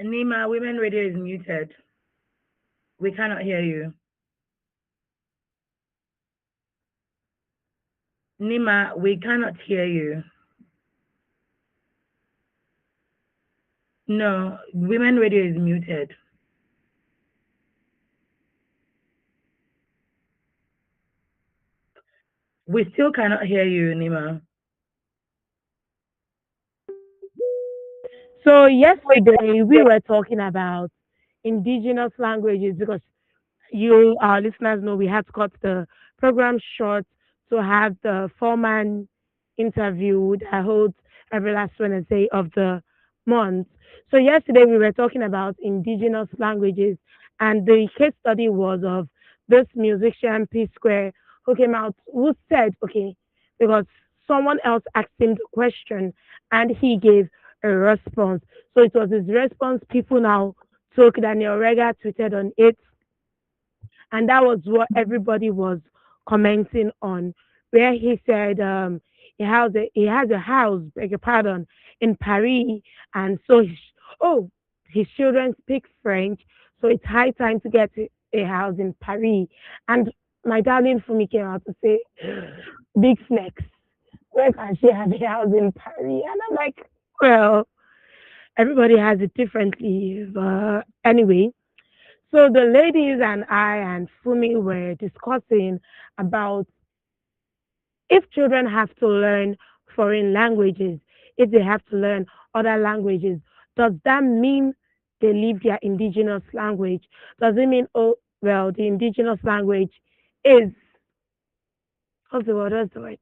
Nima, women radio is muted. We cannot hear you. Nima, we cannot hear you. No, women radio is muted. We still cannot hear you, Nima. So yesterday we were talking about indigenous languages because you, our listeners, know we had to cut the program short to have the four-man interview that holds every last Wednesday of the month. So yesterday we were talking about indigenous languages, and the case study was of this musician P Square who came out who said, okay, because someone else asked him the question and he gave a response. So it was his response people now took. Daniel Rega tweeted on it, and that was what everybody was commenting on, where he said he has a house, beg your pardon, in Paris, and so his children speak French, so it's high time to get a house in Paris. And my darling Fumi came out to say, big flex, where can she have a house in Paris? And I'm like, well, everybody has it differently, but anyway. So the ladies and I and Fumi were discussing about if children have to learn foreign languages, if they have to learn other languages, does that mean they leave their indigenous language? Does it mean, oh, well, the indigenous language is, what's the word? What's the word?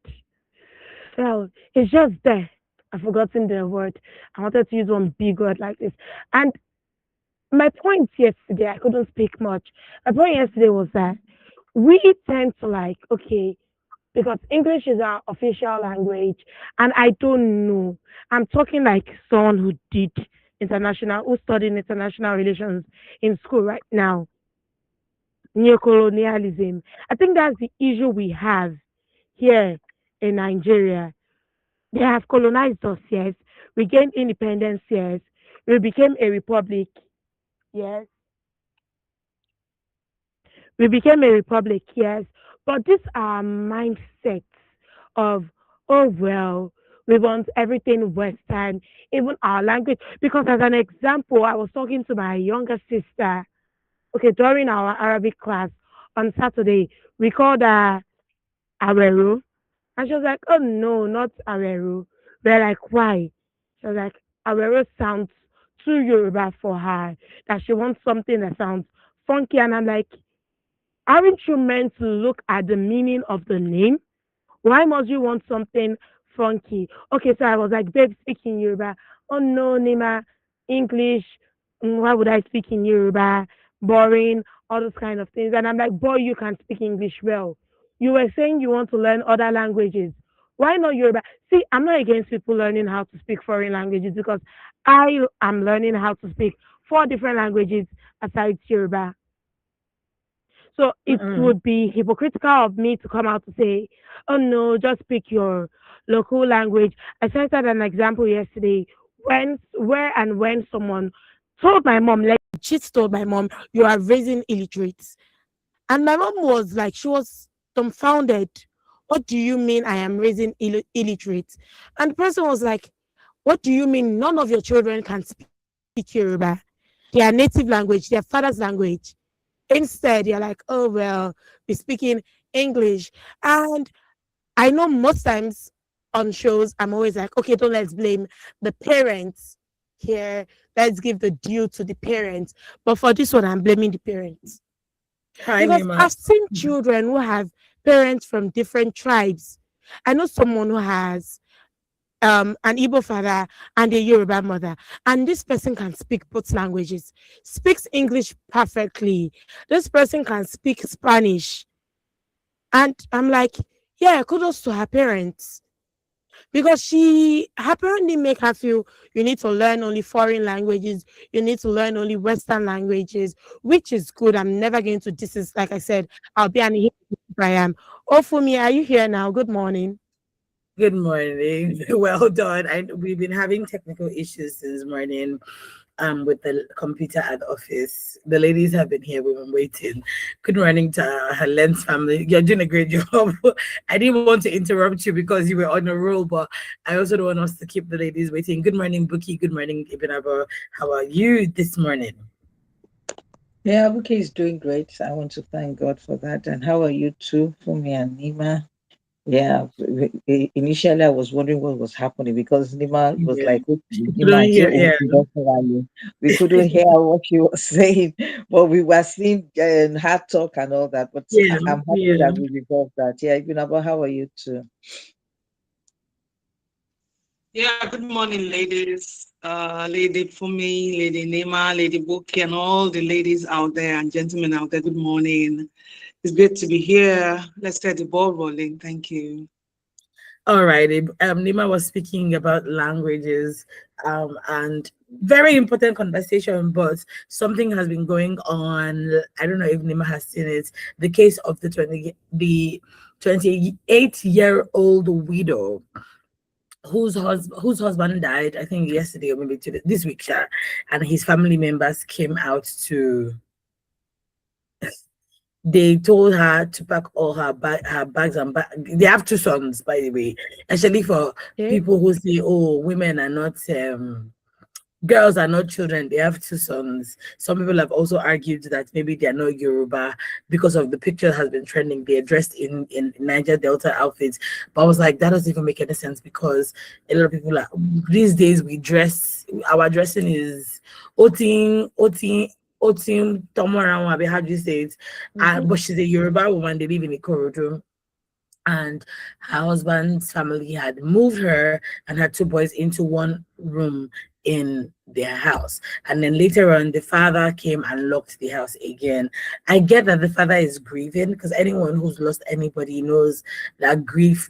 Well, it's just there. I've forgotten the word. I wanted to use one big word like this. And my point yesterday, I couldn't speak much. My point yesterday was that we tend to like, okay, because English is our official language, and I don't know. I'm talking like someone who did who studied international relations in school right now, neocolonialism. I think that's the issue we have here in Nigeria. They have colonized us, yes. We gained independence, yes. We became a republic, yes. We became a republic, yes, but this our mindset of, oh well, we want everything Western, even our language. Because as an example, I was talking to my younger sister, okay, during our Arabic class on Saturday, we called her Aweru, and she was like, oh no, not Aweru. We're like, why? She was like, Aweru sounds too Yoruba for her, that she wants something that sounds funky. And I'm like, aren't you meant to look at the meaning of the name? Why must you want something funky? Okay, so I was like, babe, speak in Yoruba. Oh no, Nima, English. Why would I speak in Yoruba? Boring, all those kind of things. And I'm like, boy, you can speak English well. You were saying you want to learn other languages. Why not Yoruba? See, I'm not against people learning how to speak foreign languages because I am learning how to speak four different languages aside Yoruba. So it Mm-mm. would be hypocritical of me to come out to say, oh no, just speak your local language. I cited an example yesterday where and when someone told my mom, legit told my mom, you are raising illiterates. And my mom was like, she was dumbfounded. What do you mean I am raising illiterates? And the person was like, what do you mean none of your children can speak Yoruba? Their native language, their father's language. Instead, you're like, oh, well, we're speaking English. And I know most times on shows, I'm always like, okay, don't let's blame the parents here. Let's give the due to the parents. But for this one, I'm blaming the parents. Hi, Because Nima. I've seen children who have parents from different tribes. I know someone who has an Igbo father and a Yoruba mother, and this person can speak both languages, speaks English perfectly. This person can speak Spanish, and I'm like, yeah, kudos to her parents because she her parents didn't make her feel you need to learn only foreign languages, you need to learn only Western languages, which is good. I'm never going to this is like I said, I'll be an if I am. Oh, for me, are you here now? Good morning. Good morning. Well done. We've been having technical issues this morning. with the computer at the office. The ladies have been here, we've been waiting. Good morning to her Lens family. You're doing a great job. I didn't want to interrupt you because you were on a roll, but I also don't want us to keep the ladies waiting. Good morning, Buki. Good morning, Ibn Abba. How are you this morning? Yeah, Abuke is doing great. I want to thank God for that. And how are you too, Fumi and Nima? Yeah, initially I was wondering what was happening because Nima was Yeah. like, "Okay, You couldn't Nima, hear, Joe, yeah. we couldn't hear what she was saying, but we were seeing her talk and all that. But Yeah, I'm happy yeah. that we resolved that. Yeah, Ibn Abba, how are you too? Yeah, good morning, ladies. Lady Fumi, Lady Nema, Lady Buki, and all the ladies out there and gentlemen out there. Good morning. It's great to be here. Let's get the ball rolling. Thank you. All right. Nima was speaking about languages, and very important conversation, but something has been going on. I don't know if Nima has seen it. The case of the 28-year-old widow whose husband died, I think yesterday or maybe this week, sha, and his family members came out to. They told her to pack all her bags and they have two sons, by the way. Actually, for Okay. people who say, "Oh, women are not girls are not children," they have two sons. Some people have also argued that maybe they are not Yoruba because of the picture has been trending. They're dressed in Niger Delta outfits, but I was like, that doesn't even make any sense because a lot of people are these days we dress. Our dressing is Otin Tomoran, how do you say it? Mm-hmm. But she's a Yoruba woman. They live in Ikorodu, and her husband's family had moved her and her two boys into one room in their house. And then later on, the father came and locked the house again. I get that the father is grieving because anyone who's lost anybody knows that grief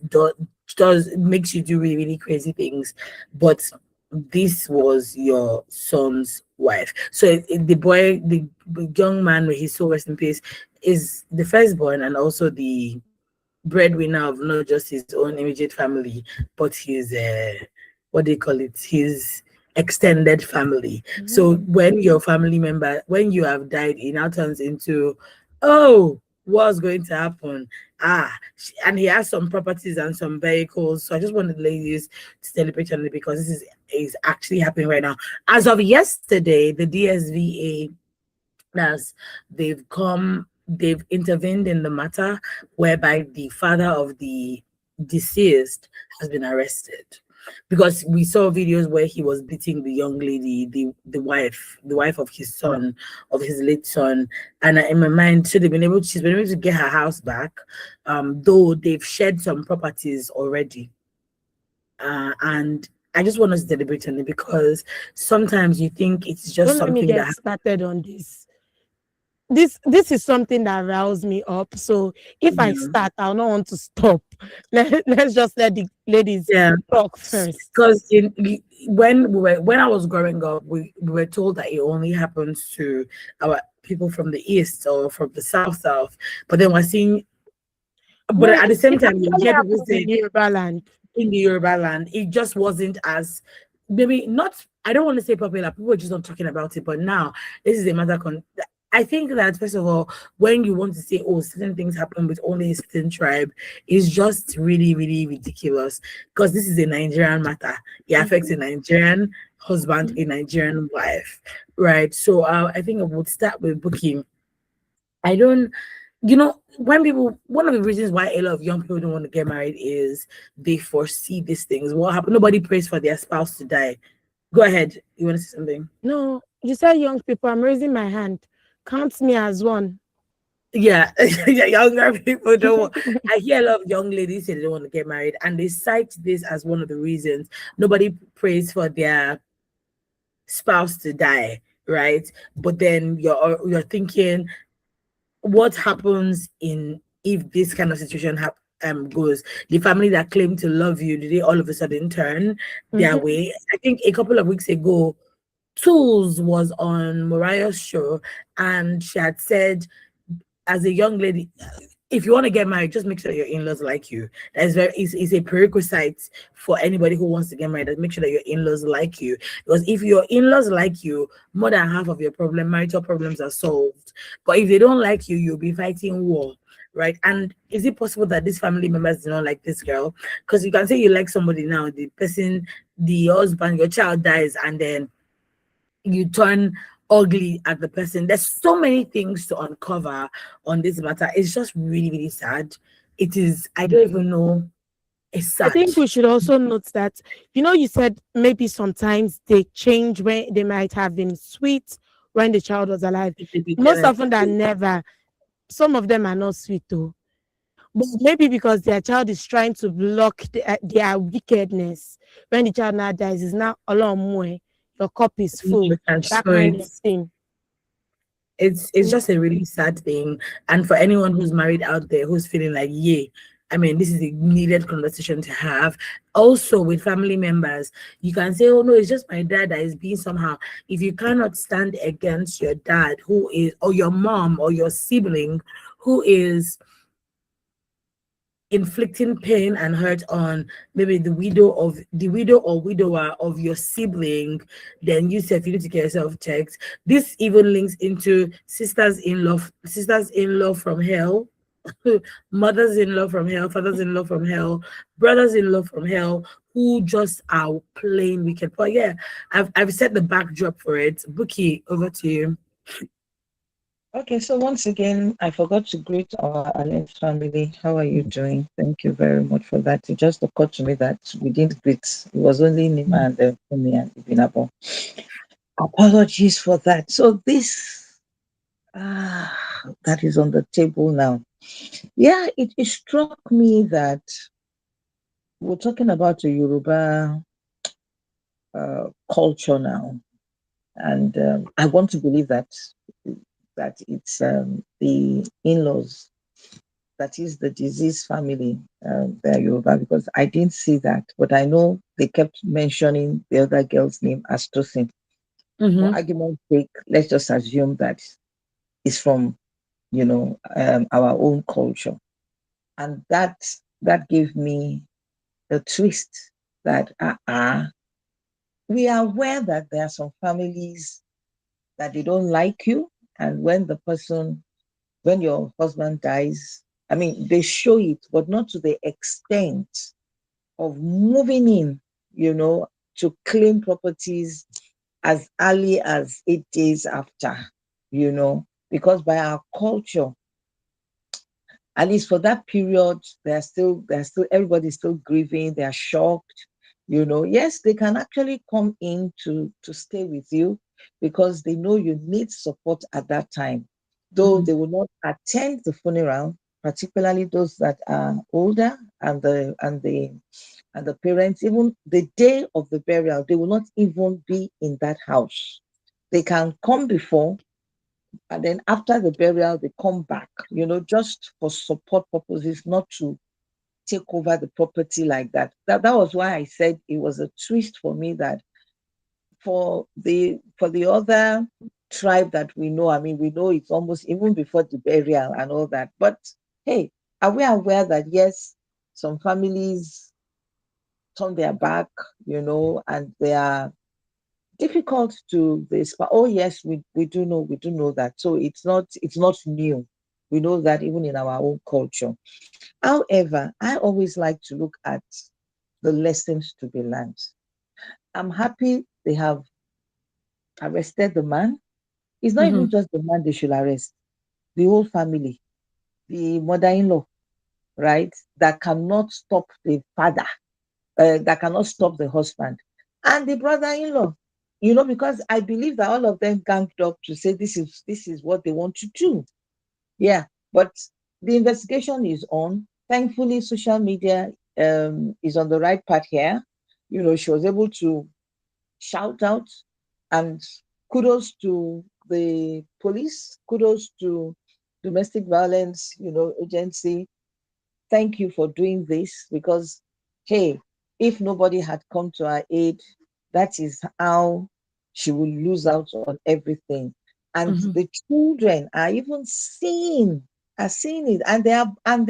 does makes you do really, really crazy things. But this was your son's wife. So the young man, with his soul rest in peace, is the firstborn and also the breadwinner of not just his own immediate family, but his what do you call it? His extended family. Mm-hmm. So when your family member, when you have died, it now turns into, oh, what's going to happen? And he has some properties and some vehicles. So I just wanted the ladies to celebrate on it because this is actually happening right now. As of yesterday, the DSVA, as they've intervened in the matter whereby the father of the deceased has been arrested because we saw videos where he was beating the young lady, the wife of his son, of his late son. And in my mind, she's been able to get her house back, though they've shared some properties already. And I just want us to deliberate on it because sometimes you think it's just Don't let me something get that started on this. This is something that riles me up. So if I happens. start, I'll not want to stop. Let's just let the ladies Yeah, talk first. because when I was growing up, we were told that it only happens to our people from the east or from the south. But then we're seeing, but No, at the same it time, you actually hear people happens in say Yoruba land. in the Yoruba land, it just wasn't as maybe not. I don't want to say popular. People were just not talking about it, but now this is a matter. I think that first of all, when you want to say, "Oh, certain things happen with only a certain tribe," is just really, really ridiculous because this is a Nigerian matter. It affects a Mhm. Nigerian husband, a Nigerian wife, right? So I think I would start with booking. I don't, when people, one of the reasons why a lot of young people don't want to get married is they foresee these things. What happened? Nobody prays for their spouse to die. Go ahead. You want to say something? No, you said young people. I'm raising my hand. Count me as one. Yeah, yeah, younger people don't want. I hear a lot of young ladies say they don't want to get married, and they cite this as one of the reasons. Nobody prays for their spouse to die, right? But then you're thinking, what happens in if this kind of situation goes? The family that claim to love you, do they all of a sudden turn their Mm-hmm. way? I think a couple of weeks ago, Tools was on Mariah's show, and she had said, as a young lady, if you want to get married, just make sure that your in-laws like you. That is a prerequisite for anybody who wants to get married. That make sure that your in-laws like you. Because if your in-laws like you, more than half of your marital problems are solved. But if they don't like you, you'll be fighting war. Right. And is it possible that these family members do not like this girl? Because you can say you like somebody now, the person, the husband, your child dies, and then you turn ugly at the person. There's so many things to uncover on this matter. It's just really, really sad. It is, I don't even know. It's I sad. think we should also note that, you said maybe sometimes they change when they might have been sweet when the child was alive. At the Most beginning. often than never, some of them are not sweet though. But maybe because their child is trying to block their wickedness. When the child now dies, it's now a lot more. Your cup is full. You can That show kind it. of thing. It's just a really sad thing. And for anyone who's married out there who's feeling like, yeah, I mean, this is a needed conversation to have. Also, with family members, you can say, oh no, it's just my dad that is being somehow. If you cannot stand against your dad, who is, or your mom or your sibling, who is inflicting pain and hurt on maybe the widow or widower of your sibling, then you self, you need to get yourself checked. This even links into sisters-in-law from hell, mothers-in-law from hell, fathers-in-law from hell, brothers-in-law from hell, who just are plain wicked. But yeah, I've set the backdrop for it. Buki, over to you. Okay, so once again, I forgot to greet our Alliance family. How are you doing? Thank you very much for that. It just occurred to me that we didn't greet. It was only Nima and Fumi and Ibinabo. Apologies for that. So this that is on the table now. Yeah, it struck me that we're talking about the Yoruba culture now, and I want to believe that it's the in-laws that is the disease family, they're Yoruba, because I didn't see that, but I know they kept mentioning the other girl's name as Tosin. For Mm-hmm. argument's sake, let's just assume that it's from our own culture, and that gave me a twist that we are aware that there are some families that they don't like you, and when your husband dies, I mean, they show it, but not to the extent of moving in, to claim properties as early as 8 days after, because by our culture, at least for that period, they're still everybody's still grieving, they're shocked. Yes, they can actually come in to stay with you because they know you need support at that time, though Mm-hmm. they will not attend the funeral, particularly those that are older, and the parents. Even the day of the burial, they will not even be in that house. They can come before, and then after the burial they come back, just for support purposes, not to take over the property like that. That was why I said it was a twist for me, that for the other tribe that we know, I mean, we know it's almost even before the burial and all that. But hey, are we aware that yes, some families turn their back, and they are difficult to this? But oh yes, we do know that. So it's not new. We know that even in our own culture. However, I always like to look at the lessons to be learned. I'm happy they have arrested the man. It's not Mm-hmm. even just the man they should arrest, the whole family, the mother-in-law, right? That cannot stop the father, that cannot stop the husband, and the brother-in-law. Because I believe that all of them ganged up to say this is what they want to do. Yeah, but the investigation is on. Thankfully, social media is on the right path here. She was able to shout out, and kudos to the police, kudos to domestic violence, agency. Thank you for doing this, because hey, if nobody had come to our aid, that is how she will lose out on everything. And Mm-hmm. the children are even seeing are seeing it, and they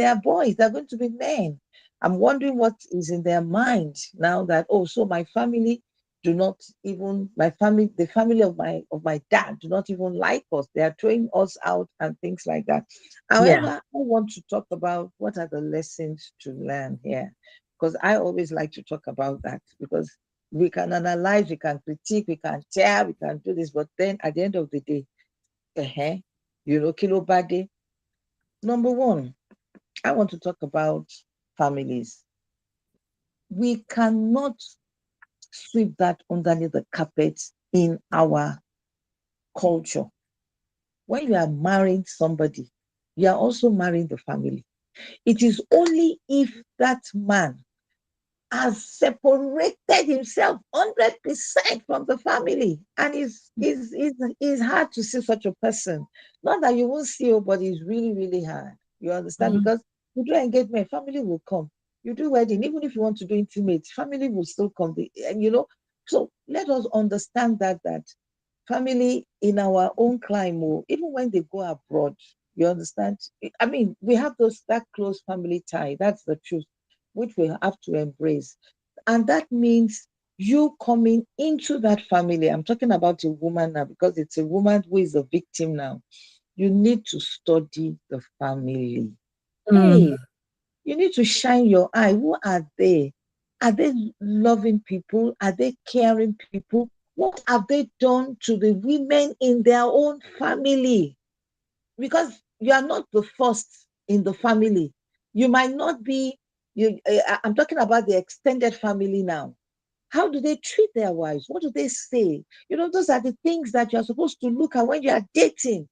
are boys. They're going to be men. I'm wondering what is in their mind now that, oh, so my family do not even, my family, the family of my dad do not even like us. They are throwing us out and things like that. Yeah. However, I want to talk about what are the lessons to learn here, because I always like to talk about that, because we can analyze, we can critique, we can tear, we can do this, but then at the end of the day, uh kilo bade. Number one, I want to talk about families. We cannot sweep that underneath the carpet in our culture. When you are marrying somebody, you are also marrying the family. It is only if that man has separated himself 100% from the family. And it's hard to see such a person. Not that you won't see it, but it's really, really hard. You understand? Mhm. Because you do engagement, family will come. You do wedding, even if you want to do intimate, family will still come. And so let us understand that family in our own climate, even when they go abroad, you understand? I mean, we have that close family tie. That's the truth, which we have to embrace. And that means you coming into that family. I'm talking about a woman now, because it's a woman who is a victim now. You need to study the family. Mm. Hey, you need to shine your eye. Who are they? Are they loving people? Are they caring people? What have they done to the women in their own family? Because you are not the first in the family. You might not be, I'm talking about the extended family now. How do they treat their wives? What do they say? Those are the things that you're supposed to look at when you are dating.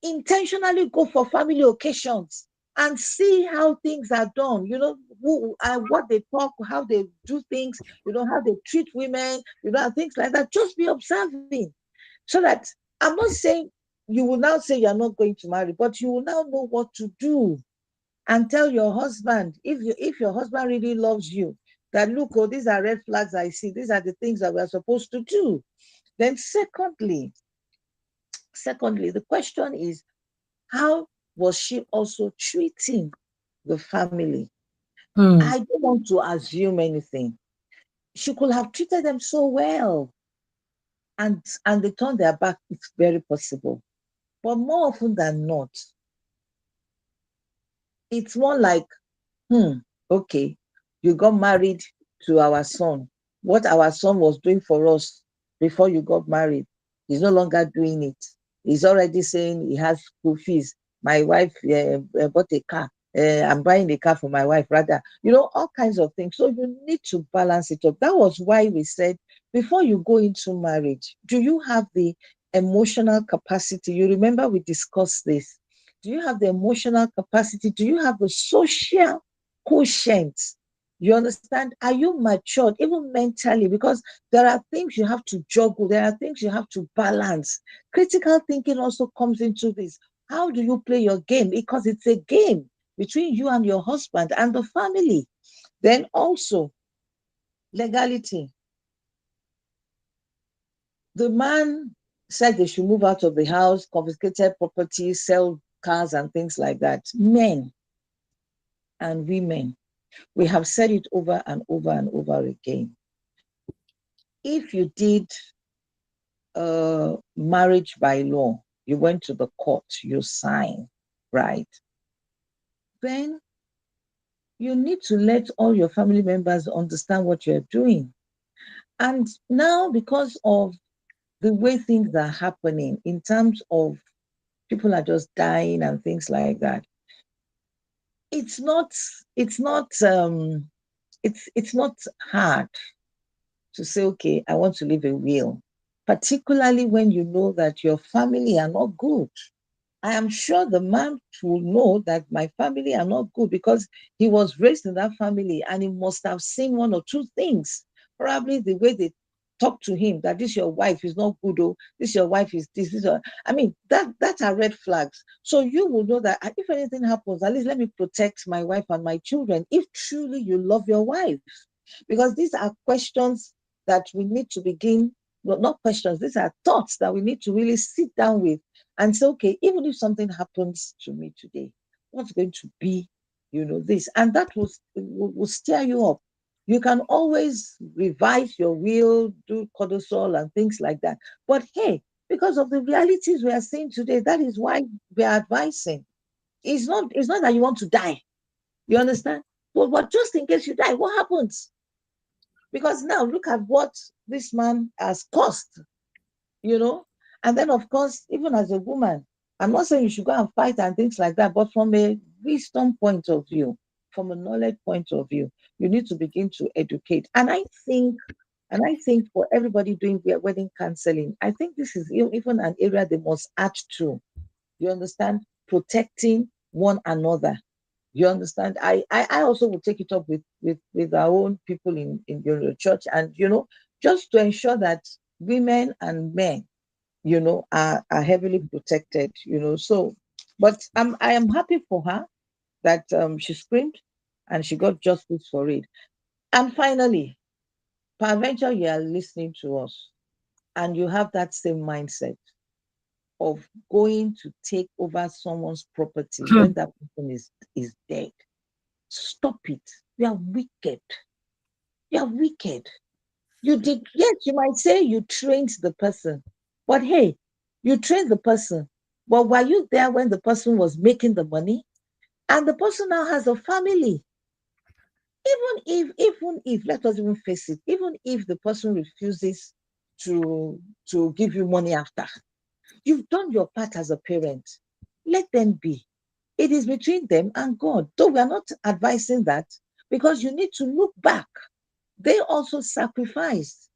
Intentionally go for family occasions and see how things are done. What they talk, how they do things, how they treat women, and things like that. Just be observing, so that I'm not saying you will now say you're not going to marry, but you will now know what to do, and tell your husband, if your husband really loves you, that look, oh, these are red flags I see. These are the things that we're supposed to do. Then secondly, the question is, how was she also treating the family? Mm. I don't want to assume anything. She could have treated them so well, and they turned their back. It's very possible. But more often than not, it's more like, okay, you got married to our son. What our son was doing for us before you got married, he's no longer doing it. He's already saying he has school fees. My wife bought a car. I'm buying a car for my wife, rather. All kinds of things. So you need to balance it up. That was why we said, before you go into marriage, do you have the emotional capacity? You remember we discussed this. Do you have the emotional capacity? Do you have the social quotient? You understand? Are you matured, even mentally? Because there are things you have to juggle, there are things you have to balance. Critical thinking also comes into this. How do you play your game? Because it's a game between you and your husband and the family. Then also, legality. The man said they should move out of the house, confiscated property, sell cars, and things like that. Men and women, we have said it over and over and over again. If you did marriage by law, you went to the court, you signed, right? Then you need to let all your family members understand what you're doing. And now, because of the way things are happening, in terms of people are just dying and things like that, it's not, it's not, it's not hard to say, okay, I want to leave a will, particularly when you know that your family are not good. I am sure the man will know that my family are not good, because he was raised in that family and he must have seen one or two things. Probably the way they talk to him, that this your wife is not good, oh, this your wife is this. I mean, that are red flags. So you will know that if anything happens, at least let me protect my wife and my children, if truly you love your wife. Because these are questions that we need to begin, well, not questions, these are thoughts that we need to really sit down with and say, okay, even if something happens to me today, what's going to be, this? And that will steer you up. You can always revise your will, do cortisol and things like that. But hey, because of the realities we are seeing today, that is why we are advising. It's not that you want to die. You understand? But just in case you die, what happens? Because now look at what this man has cost, you know. And then, of course, even as a woman, I'm not saying you should go and fight and things like that, but from a wisdom point of view, from a knowledge point of view, you need to begin to educate. And I think for everybody doing their wedding counseling, I think this is even an area they must add to. You understand? Protecting one another. You understand? I also will take it up with our own people in your church, and just to ensure that women and men, are heavily protected. So, but I am happy for her that she screamed and she got justice for it. And finally, peradventure you are listening to us and you have that same mindset of going to take over someone's property when that person is dead. Stop it. You are wicked. You are wicked. You did, yes, you might say you trained the person, but hey, you trained the person. But were you there when the person was making the money? And the person now has a family. Even if, let us even face it, even if the person refuses to give you money after, you've done your part as a parent. Let them be. It is between them and God. Though we are not advising that, because you need to look back. They also sacrificed.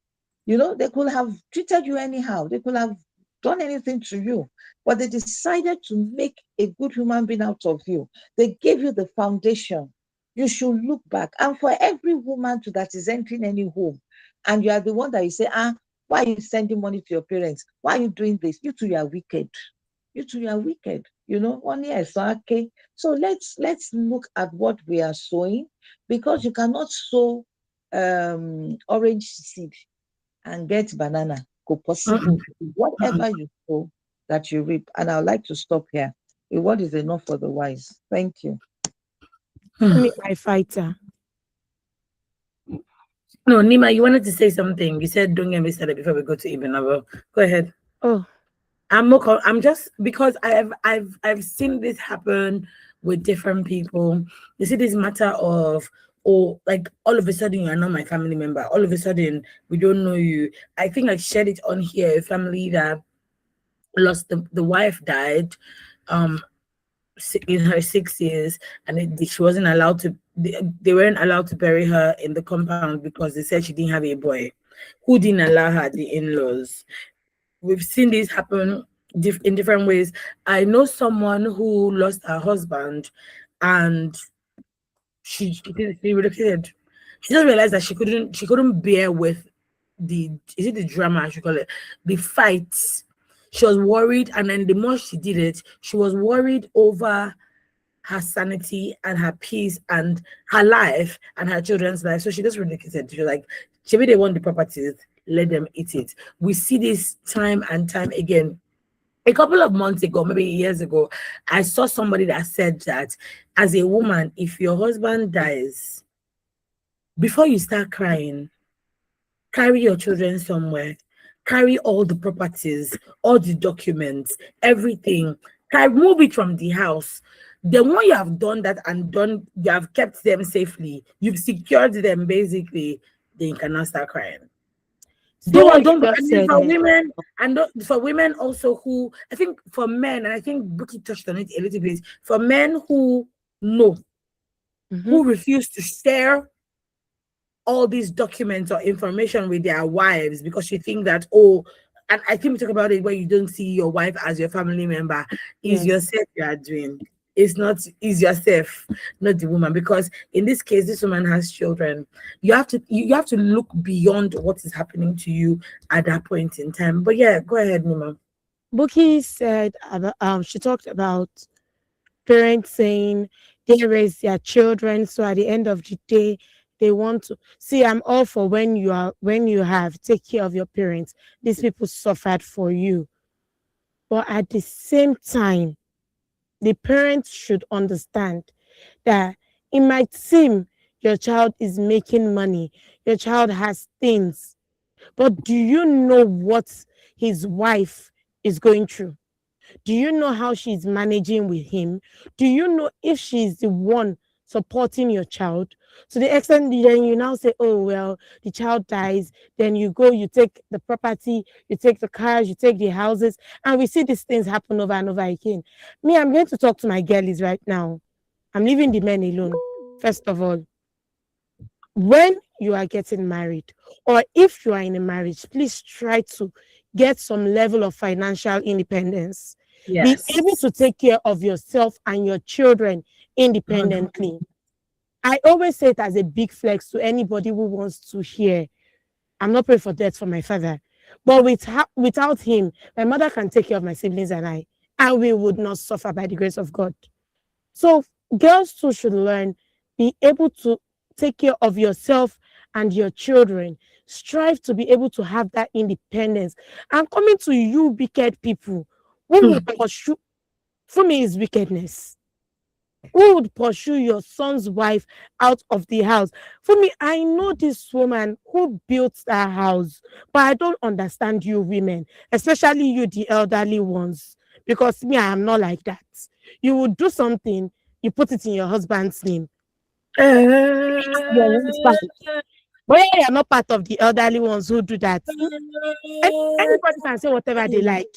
They could have treated you anyhow. They could have done anything to you, but they decided to make a good human being out of you. They gave you the foundation. You should look back. And for every woman that is entering any home, and you are the one that you say, why are you sending money to your parents? Why are you doing this? You two, you are wicked. You two, you are wicked. One year. So okay. So let's look at what we are sowing, because you cannot sow orange seed and get banana. Go possible. Whatever you sow, that you reap. And I would like to stop here. A word is enough for the wise. Thank you. Me, my fighter. No, Nima, you wanted to say something. You said don't get me started before we go to Ibn Abel. Go ahead. Oh, I'm just because I've seen this happen with different people. You see this matter of, or like all of a sudden you are not my family member. All of a sudden we don't know you. I think I shared it on here. A family that lost the wife died, um, in her 6 years, and she wasn't allowed to. They weren't allowed to bury her in the compound because they said she didn't have a boy, who didn't allow her, the in-laws. We've seen this happen in different ways. I know someone who lost her husband, and she relocated. She just realized that she couldn't bear with the, is it the drama I should call it, the fights. She was worried, and then the more she did it, she was worried over her sanity and her peace and her life and her children's life. So she just relocated. She was like, maybe they want the properties, let them eat it. We see this time and time again. A couple of months ago, maybe years ago, I saw somebody that said that as a woman, if your husband dies, before you start crying, carry your children somewhere, carry all the properties, all the documents, everything, move it from the house. Then when you have done that and you have kept them safely, you've secured them basically, then you cannot start crying. see what you Don't, just and then said for there. women, and for women also, who I think for men, and I think Buki touched on it a little bit, for men who know, Mm-hmm. who refuse to share all these documents or information with their wives because you think that, oh, and I think we talk about it where you don't see your wife as your family member, is Yes. yourself you are doing. It's not, is yourself, not the woman. Because in this case, this woman has children. You have to look beyond what is happening to you at that point in time. But yeah, go ahead, Nima. Buki said about, she talked about parents saying they raise their children, so at the end of the day they want to see. I'm all for when you have take care of your parents. These people suffered for you, But at the same time, the parents should understand that it might seem your child is making money, your child has things, but do you know what his wife is going through? Do you know how she's managing with him? Do you know if she's the one supporting your child? To the extent then you now say, oh, well, the child dies. Then you go, you take the property, you take the cars, you take the houses. And we see these things happen over and over again. Me, I'm going to talk to my girlies right now. I'm leaving the men alone, first of all. When you are getting married, or if you are in a marriage, please try to get some level of financial independence. Be able Yes. to take care of yourself and your children Mhm. independently. I always say it as a big flex to anybody who wants to hear. I'm not praying for death for my father, but without him, my mother can take care of my siblings and I, and we would not suffer by the grace of God. So girls too should learn, be able to take care of yourself and your children. Strive to be able to have that independence. And coming to you, wicked people, who will pursue, for me, is wickedness. Who would pursue your son's wife out of the house? For me, I know this woman who built that house, but I don't understand you women, especially you, the elderly ones, because me, I am not like that. You would do something, you put it in your husband's name. Your one's part. But yeah, you're not part of the elderly ones who do that. Anybody can say whatever they like.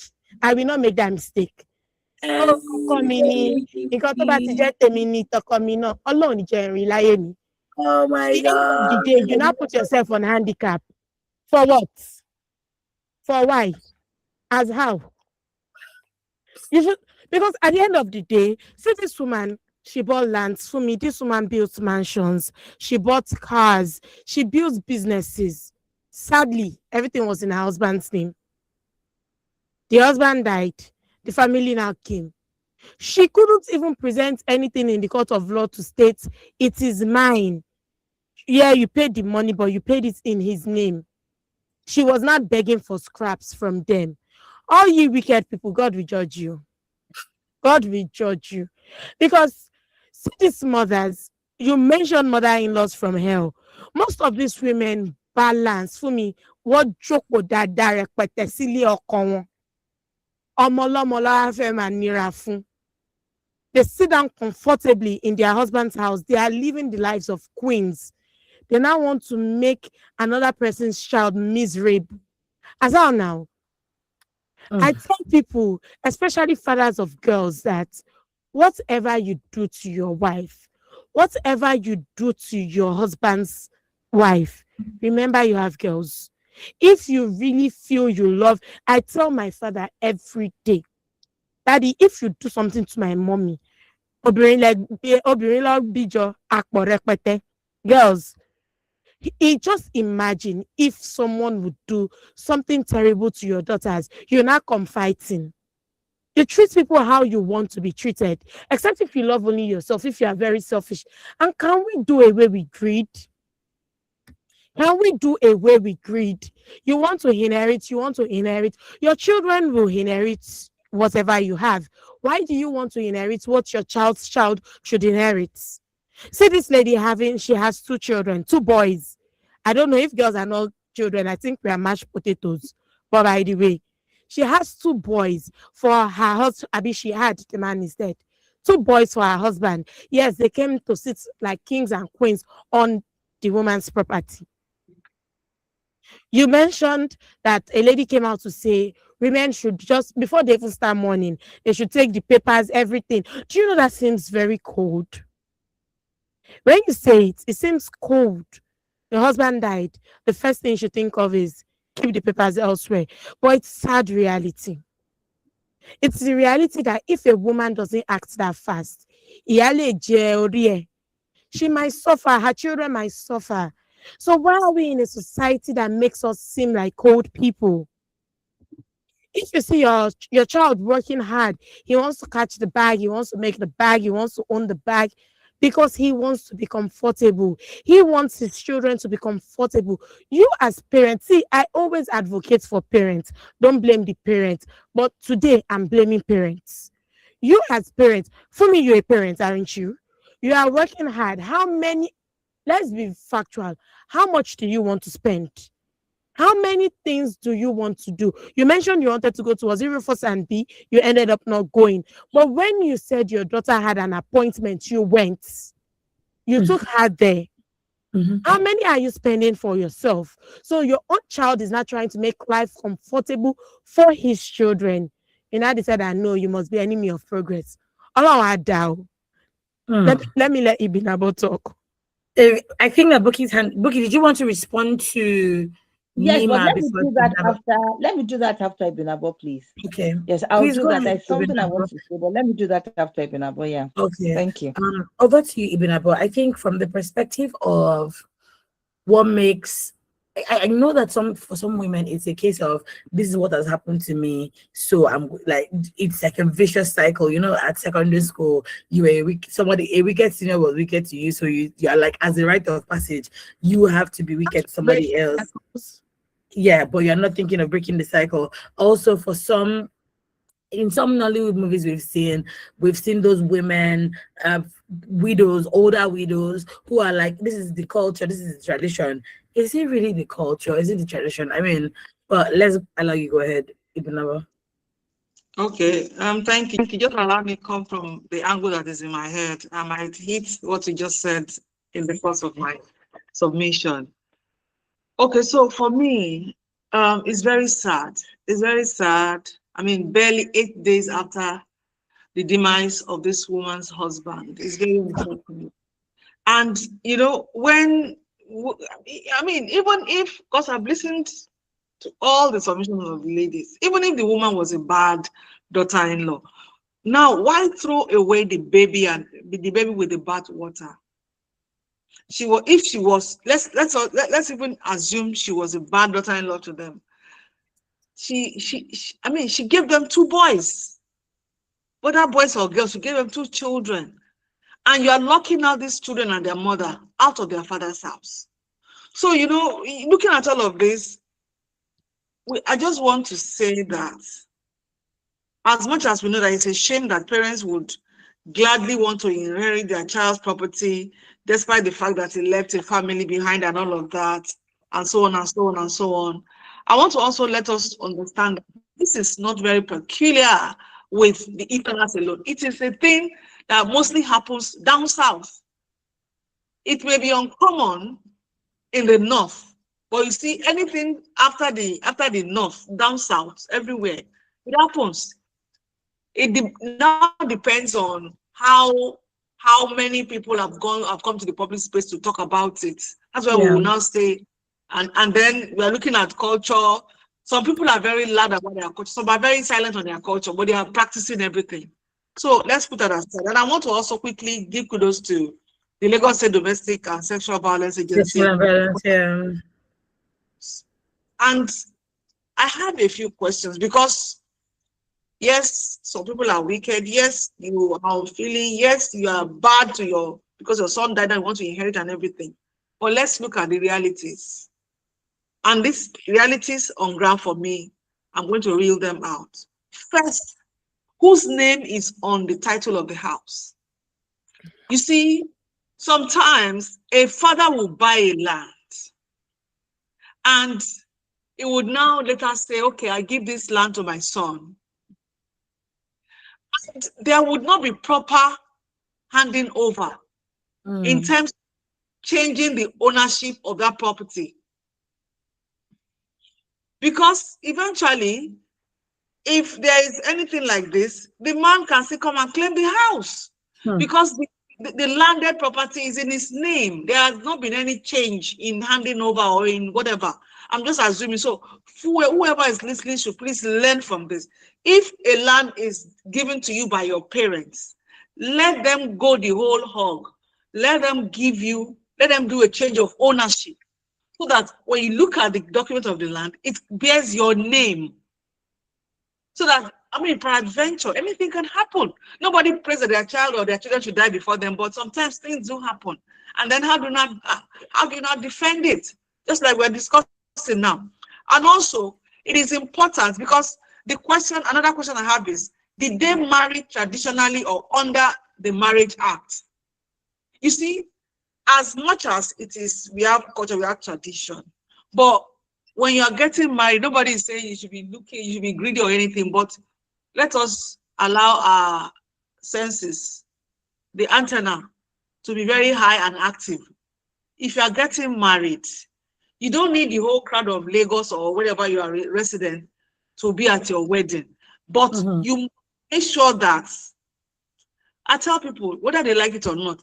I will not make that mistake. Oh, ọkọ mi ni nǹkan tó bá ti jẹ́ tèmi ni tọkọ mi náà Ọlọ́run ní jẹ́ n rí láyé mi. Oh At my the end of the God. day, you now put yourself on handicap. For what? For why? As how? You should, because at the end of the day, see this woman, she bought lands for me. This woman built mansions. She bought cars. She built businesses. Sadly, everything was in her husband's name. The husband died. The family now came. She couldn't even present anything in the court of law to state it is mine. Yeah, you paid the money, but you paid it in his name. She was not begging for scraps from them. All you wicked people, God will judge you. God will judge you. Because see these mothers, you mentioned mother-in-laws from hell. Most of these women balance for me. What joke would that direct sílé ọkọ wọn? Ọmọ ọlọ́mọ ló wá fẹ́ máa nira fún. They sit down comfortably in their husband's house. They are living the lives of queens. They now want to make another person's child miserable. As how now, I tell people, especially fathers of girls, that whatever you do to your wife, whatever you do to your husband's wife, remember you have girls. If you really feel you love, I tell my father every day, Daddy, if you do something to my mommy, obìnrin lọ bíjọ àpọ̀ rẹpẹtẹ. Girls, just imagine if someone would do something terrible to your daughters, you're not fighting. You treat people how you want to be treated, except if you love only yourself, if you are very selfish. And can we do away with greed? Can we do away with greed? You want to inherit, you want to inherit. Your children will inherit whatever you have. Why do you want to inherit what your child's child should inherit? See this lady she has two children, two boys. I don't know if girls are not children. I think we are mashed potatoes. But by the way, she has two boys for her husband. I mean, she had, the man is dead. Two boys for her husband. Yes, they came to sit like kings and queens on the woman's property. You mentioned that a lady came out to say women should just, before they even start mourning, they should take the papers, everything. Do you know that seems very cold? When you say it, it seems cold. Your husband died. The first thing you should think of is keep the papers elsewhere. But it's sad reality. It's the reality that if a woman doesn't act that fast, ìyálé jẹ orí ẹ̀, she might suffer, her children might suffer. So why are we in a society that makes us seem like cold people? If you see your child working hard, he wants to catch the bag, he wants to make the bag, he wants to own the bag, because he wants to be comfortable. He wants his children to be comfortable. You as parents, see, I always advocate for parents. Don't blame the parents. But today I'm blaming parents. You as parents, for me, you're a parent, aren't you? You are working hard. How many, let's be factual. How much do you want to spend? How many things do you want to do? You mentioned you wanted to go to was it first and B, you ended up not going. But when you said your daughter had an appointment, you went. You took her there. Mhm. How many are you spending for yourself? So your own child is not trying to make life comfortable for his children. And I decided, no, you must be enemy of progress. Allah Adao. Mm. Let me let Ibinabo talk. I think that Buki's hand. Buki, did you want to respond to Yes, but Nima let me before do that Ibinabo? after. Let me do that after Ibinabo, please. Okay. Yes, I'll Please do go that. ahead, There's something I Ibinabo. want to say, but let me do that after Ibinabo. Yeah. Okay. Thank you. Over to you, Ibinabo. I think from the perspective of what makes I know that for some women it's a case of this is what has happened to me, so I'm like it's like a vicious cycle. You know, at secondary school, you were somebody a wicked senior was wicked to you, so you are like as a rite of passage, you have to be wicked to somebody else. Yeah, but you're not thinking of breaking the cycle. Also, for some in some Nollywood movies we've seen those women, widows, older widows, who are like, this is the culture, this is the tradition. Is it really the culture? Is it the tradition? I mean, but let's allow you go ahead, Ibn. Okay, thank you. Just allow me come from the angle that is in my head. I might hit what you just said in the course of my submission. Okay, so for me, it's very sad. It's very sad. I mean, barely 8 days after the demise of this woman's husband. It's very unfortunate. And, you know, I mean, even if, because I've listened to all the submissions of the ladies, even if the woman was a bad daughter-in-law, now why throw away the baby and the baby with the bath water? If she was, let's even assume she was a bad daughter-in-law to them. I mean, she gave them two boys, whether boys or girls. She gave them two children, and you are locking out these children and their mother out of their father's house. So, you know, looking at all of this, I just want to say that as much as we know that it's a shame that parents would gladly want to inherit their child's property, despite the fact that he left a family behind and all of that, and so on and so on and so on. I want to also let us understand that this is not very peculiar with the Easterners alone. It is a thing that mostly happens down south. It may be uncommon in the north, but you see anything after the north, down south, everywhere, it happens. Now depends on how many people have come to the public space to talk about it. That's why we Yeah. will now say, and then we are looking at culture. Some people are very loud about their culture, some are very silent on their culture, but they are practicing everything. So let's put that aside. And I want to also quickly give kudos to the Lagos State Domestic and Sexual Violence Agency. Sexual violence, yeah. And I have a few questions because yes, some people are wicked. Yes, you are feeling. Yes, you are bad because your son died and you want to inherit and everything. But let's look at the realities. And these realities on ground for me, I'm going to reel them out. First, whose name is on the title of the house? You see, sometimes a father will buy a land and he would now later say, okay, I give this land to my son. And there would not be proper handing over in terms of changing the ownership of that property. Because eventually, if there is anything like this, the man can still come and claim the house because the landed property is in his name. There has not been any change in handing over or in whatever. I'm just assuming. So whoever is listening should please learn from this. If a land is given to you by your parents, let them go the whole hog. Let them do a change of ownership so that when you look at the document of the land, it bears your name. So that I mean, peradventure, anything can happen. Nobody prays that their child or their children should die before them, but sometimes things do happen. And then how do you not defend it? Just like we're discussing now. And also, it is important because another question I have is, did they marry traditionally or under the Marriage Act? You see, as much as it is, we have culture, we have tradition, but when you are getting married, nobody is saying you should be looking, you should be greedy or anything, but let us allow our senses, the antenna, to be very high and active. If you are getting married, you don't need the whole crowd of Lagos or wherever you are resident to be at your wedding. But you make sure that, I tell people, whether they like it or not,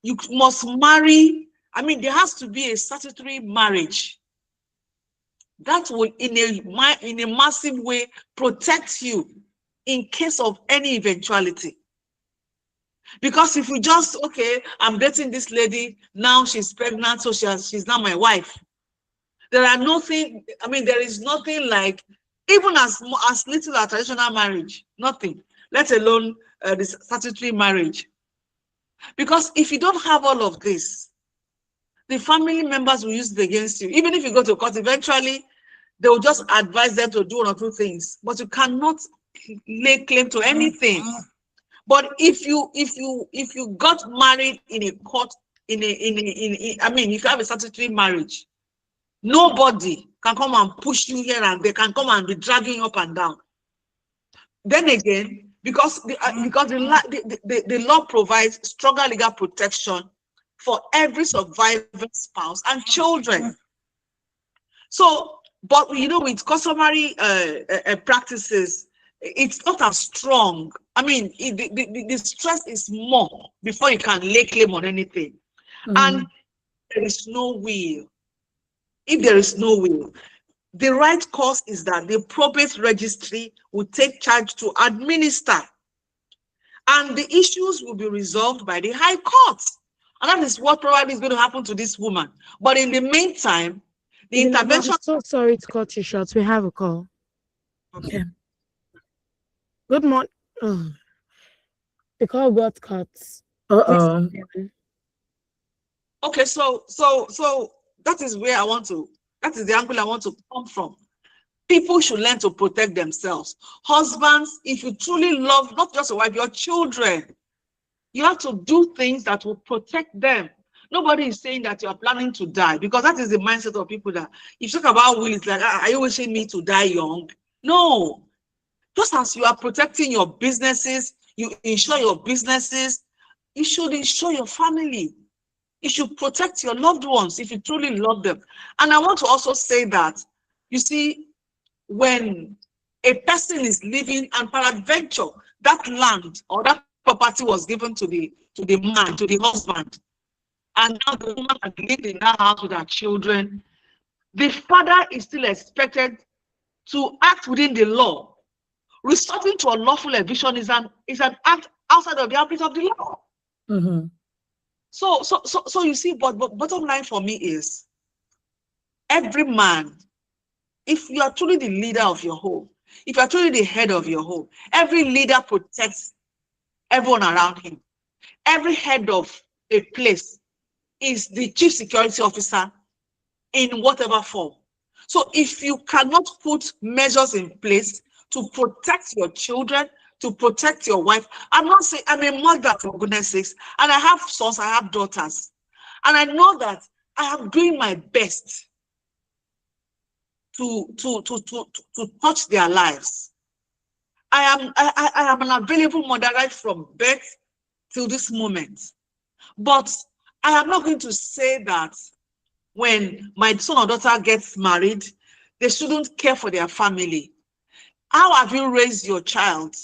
you must marry. I mean, there has to be a statutory marriage that will, in a massive way, protect you in case of any eventuality. Because if you just, okay, I'm dating this lady, now she's pregnant, so she's now my wife. There is nothing like, even as little a traditional marriage, nothing, let alone this statutory marriage. Because if you don't have all of this, the family members will use it against you. Even if you go to court, eventually they will just advise them to do one or two things, but you cannot lay claim to anything. But if you got married in a court, if you have a statutory marriage, nobody can come and push you here and they can come and be dragging you up and down. Then again, because the law provides stronger legal protection for every surviving spouse and children. So, but with customary practices, it's not as strong. I mean, the stress is more before you can lay claim on anything. And there is no will. If there is no will, the right course is that the probate registry will take charge to administer, and the issues will be resolved by the High Court. And that is what probably is going to happen to this woman. But in the meantime, the intervention. I'm so sorry to cut you short. We have a call. Okay. Good morning. Oh, the call got cut. Okay, so that is where that is the angle I want to come from. People should learn to protect themselves. Husbands, if you truly love not just your wife, your children, you have to do things that will protect them. Nobody is saying that you are planning to die, because that is the mindset of people that if you talk about will, it's like, are you wishing me to die young? No. Just as you are protecting your businesses, you insure your businesses, you should insure your family. You should protect your loved ones if you truly love them. And I want to also say that, you see, when a person is living and peradventure that land or that property was given to the man, to the husband, and now the woman has lived in that house with her children, the father is still expected to act within the law. Resorting to a lawful eviction is an act outside of the ambit of the law. So you see, but bottom line for me is, every man, if you are truly the leader of your home, if you are truly the head of your home, every leader protects everyone around him. Every head of a place is the chief security officer in whatever form. So if you cannot put measures in place to protect your children, to protect your wife, I'm not saying, I'm a mother, for goodness sakes, and I have sons, I have daughters, and I know that I am doing my best to touch their lives. I am an available mother right from birth till this moment. But I am not going to say that when my son or daughter gets married, they shouldn't care for their family. How have you raised your child?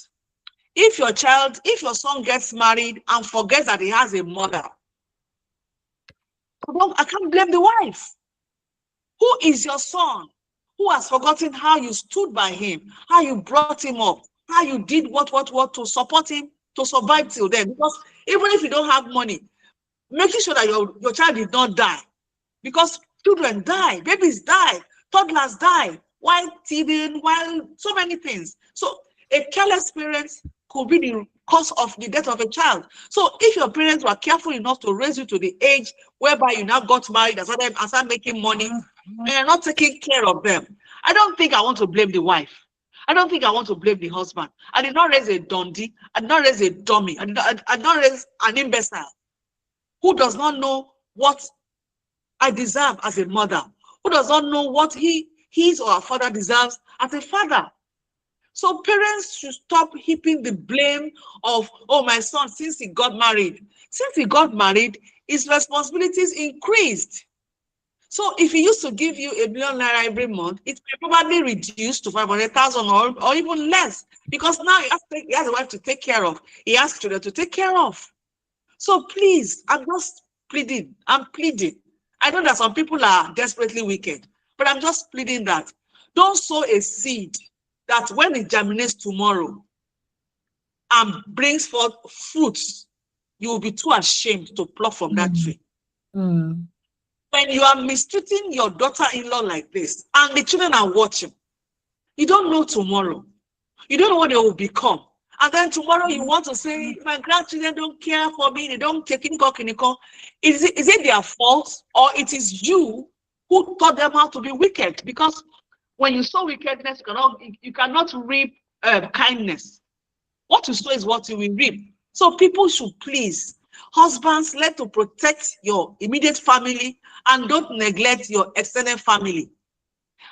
If your son gets married and forgets that he has a mother, I can't blame the wife. Who is your son who has forgotten how you stood by him, how you brought him up, how you did what to support him to survive till then? Because even if you don't have money, making sure that your child did not die, because children die, babies die, toddlers die, while teething, while so many things. So A careless parent could be the cause of the death of a child. So if your parents were careful enough to raise you to the age whereby you now got married and started making money, and you're not taking care of them, I don't think I want to blame the wife. I don't think I want to blame the husband. I did not raise a dundee. I did not raise a dummy. I did not raise an imbecile who does not know what I deserve as a mother, who does not know what his or her father deserves as a father. So parents should stop heaping the blame of, oh, my son, since he got married. Since he got married, his responsibilities increased. So if he used to give you ₦1 million every month, it may probably reduce to 500,000 or even less, because now he has a wife to take care of. He has children to take care of. So please, I'm just pleading. I'm pleading. I know that some people are desperately wicked, but I'm just pleading that don't sow a seed that when it germinates tomorrow and brings forth fruits, you will be too ashamed to pluck from that Mm. tree. Mm. When you are mistreating your daughter-in-law like this, and the children are watching, you don't know tomorrow. You don't know what they will become. And then tomorrow you want to say, my grandchildren don't care for me, they don't take in. Is it their fault, or it is you who taught them how to be wicked? Because when you sow wickedness, you cannot reap kindness. What you sow is what you will reap. So people should please, husbands, learn to protect your immediate family and don't neglect your extended family.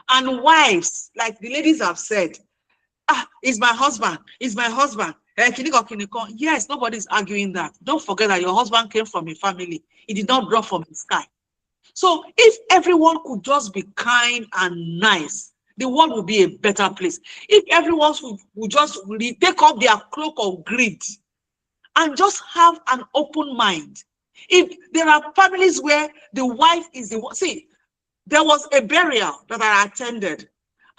And wives, like the ladies have said, is my husband, is my husband. Kiniko. Yes, nobody's arguing that. Don't forget that your husband came from a family. He did not drop from the sky. So if everyone could just be kind and nice, the world would be a better place. If everyone would just really take off their cloak of greed and just have an open mind. If there are families where the wife is the one, see, there was a burial that I attended,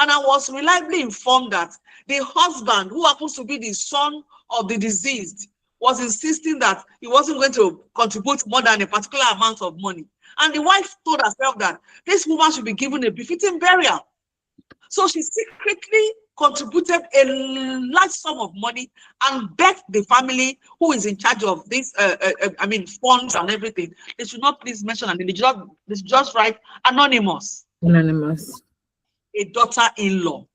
and I was reliably informed that the husband, who happens to be the son of the deceased, was insisting that he wasn't going to contribute more than a particular amount of money. And the wife told herself that this woman should be given a befitting burial. So she secretly contributed a large sum of money and begged the family who is in charge of this, funds and everything. They should not please mention, and they should just write anonymous. Anonymous. A daughter-in-law.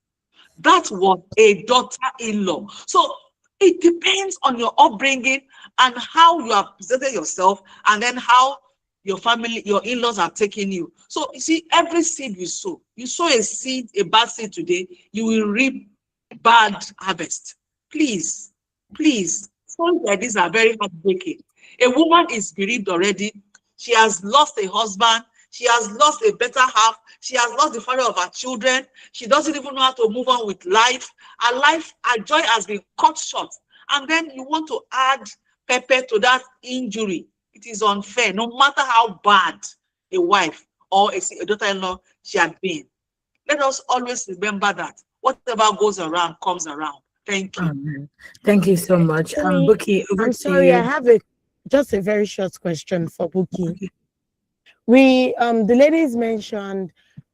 That was a daughter-in-law. So it depends on your upbringing and how you have presented yourself, and then how your family, your in-laws are taking you. So you see, every seed you sow a seed, a bad seed today, you will reap bad harvest. Please, please, songs like these are very heartbreaking. A woman is bereaved already. She has lost a husband. She has lost a better half. She has lost the father of her children. She doesn't even know how to move on with life. Her joy has been cut short. And then you want to add pepper to that injury. It is unfair, no matter how bad a wife or a daughter-in-law she had been. Let us always remember that whatever goes around comes around. Thank you. Thank you so much. Sorry, Buki, over I'm to sorry, I you. have just a very short question for Buki. Okay. The ladies mentioned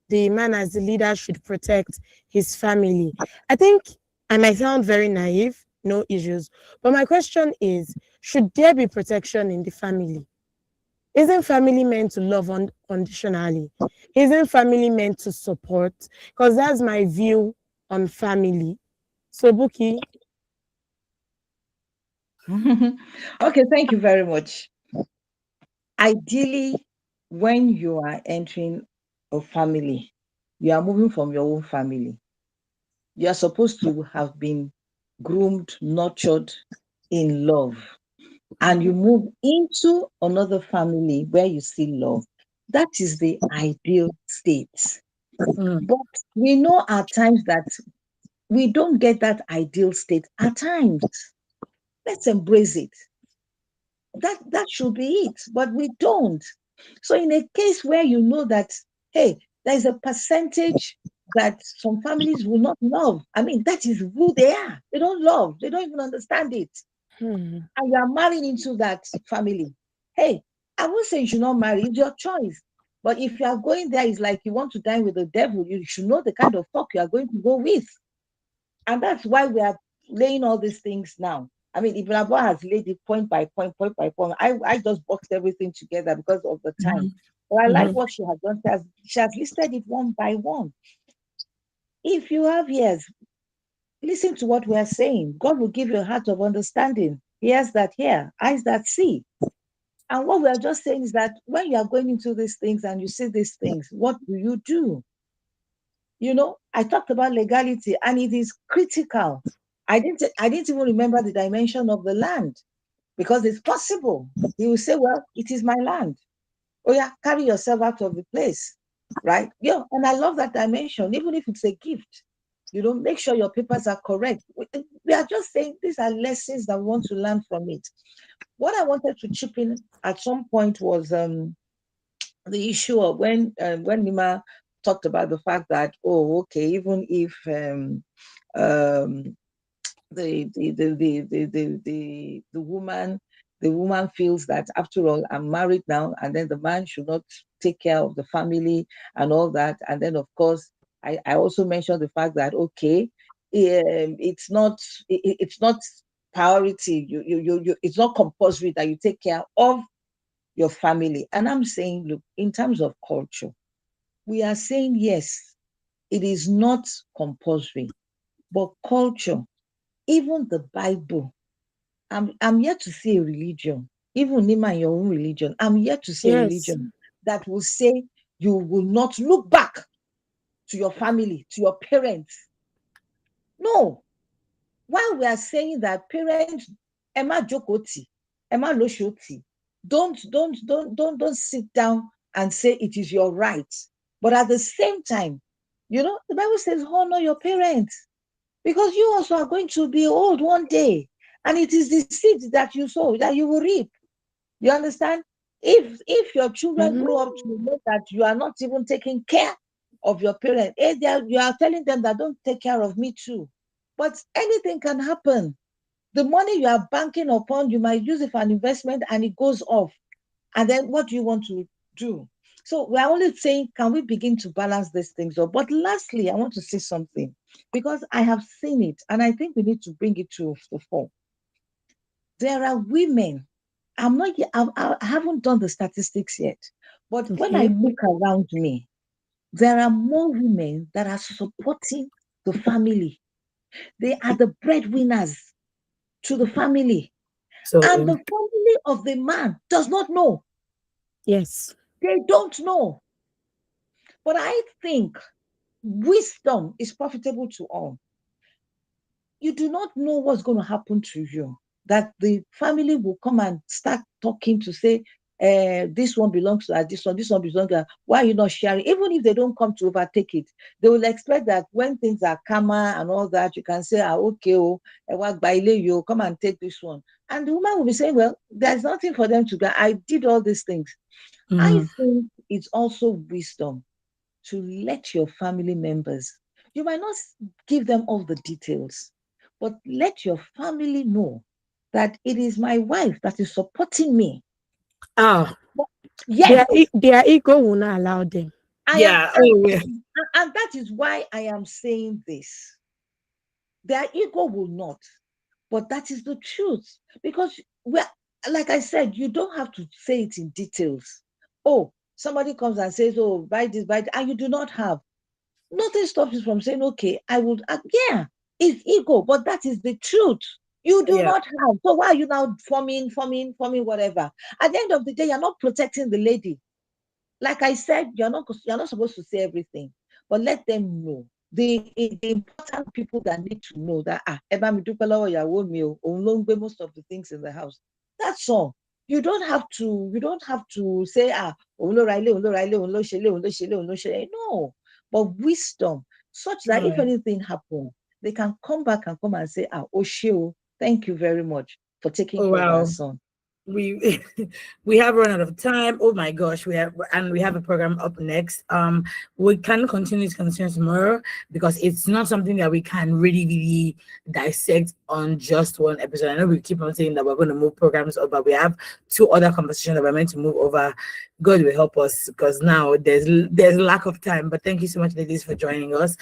the man as the leader should protect his family. I think I might sound very naive, no issues. But my question is, should there be protection in the family? Isn't family meant to love unconditionally? Isn't family meant to support? Because that's my view on family. So, Buki, Okay, thank you very much. Ideally, when you are entering a family, you are moving from your own family. You are supposed to have been groomed, nurtured in love, and you move into another family where you see love. That is the ideal state. Mm. But we know at times that we don't get that ideal state at times. Let's embrace it. That should be it, but we don't. So in a case where you know that, hey, there's a percentage that some families will not love. I mean, that is who they are. They don't love. They don't even understand it. hmm, And you are marrying into that family. Hey, I won't say you should not marry. It's your choice. But if you are going there, it's like you want to dine with the devil. You should know the kind of talk you are going to go with. And that's why we are laying all these things now. I mean, Ibn Abba has laid it point by point. I just boxed everything together because of the time. Mhm. But I like Mhm. what she has done. She has listed it one by one. If you have ears, listen to what we are saying. God will give you a heart of understanding. Ears that hear, eyes that see. And what we are just saying is that when you are going into these things and you see these things, what do you do? I talked about legality, and it is critical. I didn't even remember the dimension of the land, because it's possible. He will say, well, it is my land. Oh yeah, carry yourself out of the place. Right? Yeah. And I love that dimension, even if it's a gift. Make sure your papers are correct. We are just saying these are lessons that we want to learn from it. What I wanted to chip in at some point was the issue of when Nima talked about the fact that, oh, okay, even if um, the woman feels that, after all, I'm married now, and then the man should not take care of the family and all that. And then, of course, I also mentioned the fact that, okay, it's not priority. It's not compulsory that you take care of your family. And I'm saying, look, in terms of culture, we are saying yes, it is not compulsory, but culture, even the Bible. I'm yet to see a religion, even Nima, your own religion. I'm yet to see a Yes. religion that will say you will not look back to your family, to your parents. No. While we are saying that parents, Emma Jokoti, Emma Loshoti, don't sit down and say it is your right. But at the same time, the Bible says honor your parents, because you also are going to be old one day, and it is the seed that you sow that you will reap. You understand? If your children Mm-hmm. grow up to know that you are not even taking care of your parents, you are telling them that don't take care of me too. But anything can happen. The money you are banking upon, you might use it for an investment and it goes off. And then what do you want to do? So we're only saying, can we begin to balance these things up? But lastly, I want to say something, because I have seen it and I think we need to bring it to the fore. There are women, I'm not yet, I haven't done the statistics yet, but when I Okay. look around me, there are more women that are supporting the family. They are the breadwinners to the family. So And the family of the man does not know. Yes. They don't know. But I think wisdom is profitable to all. You do not know what's going to happen to you. That the family will come and start talking to say, this one belongs to this one belongs to her. Why are you not sharing? Even if they don't come to overtake it, they will expect that when things are calmer and all that, you can say, okay, oh, you come and take this one. And the woman will be saying, well, there's nothing for them to get. I did all these things. I mm, think it's also wisdom to let your family members, you might not give them all the details, but let your family know that it is my wife that is supporting me. ah, Yes, Their ego will not allow them. I am, yeah, oh yeah, and that is why I am saying this. Their ego will not, but that is the truth. Because like I said, you don't have to say it in details. Oh, somebody comes and says, oh, buy this, buy that, and you do not have. Nothing stops you from saying, okay, I would, yeah, it's ego, but that is the truth. You do yeah, not have. So why are you now forming, whatever? At the end of the day, you're not protecting the lady. Like I said, you're not supposed to say everything, but let them know. The important people that need to know that ẹ mi dúpẹ́ lọ́wọ́ ìyàwó mi o, òun ló ń gbé most of the things in the house. That's all. You don't have to say òun ló ra ilé, òun ló ra ilé, òun ló ṣe ilé, òun ló ṣe ilé, òun ló ṣe ilé. No, but wisdom, such that all if right. anything happens, they can come back and say, oh, thank you very much for taking Oh care of our wow, son. we we have run out of time. Oh my gosh, we have a program up next. We can continue this conversation tomorrow because it's not something that we can really dissect on just one episode. I know we keep on saying that we're going to move programs over. We have two other conversations that we're meant to move over. God will help us because now there's lack of time. But thank you so much, ladies, for joining us.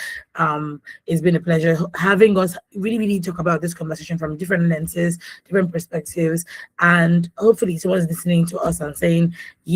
It's been a pleasure having us really talk about this conversation from different lenses, different perspectives, and hopefully someone's listening to us and saying, yeah,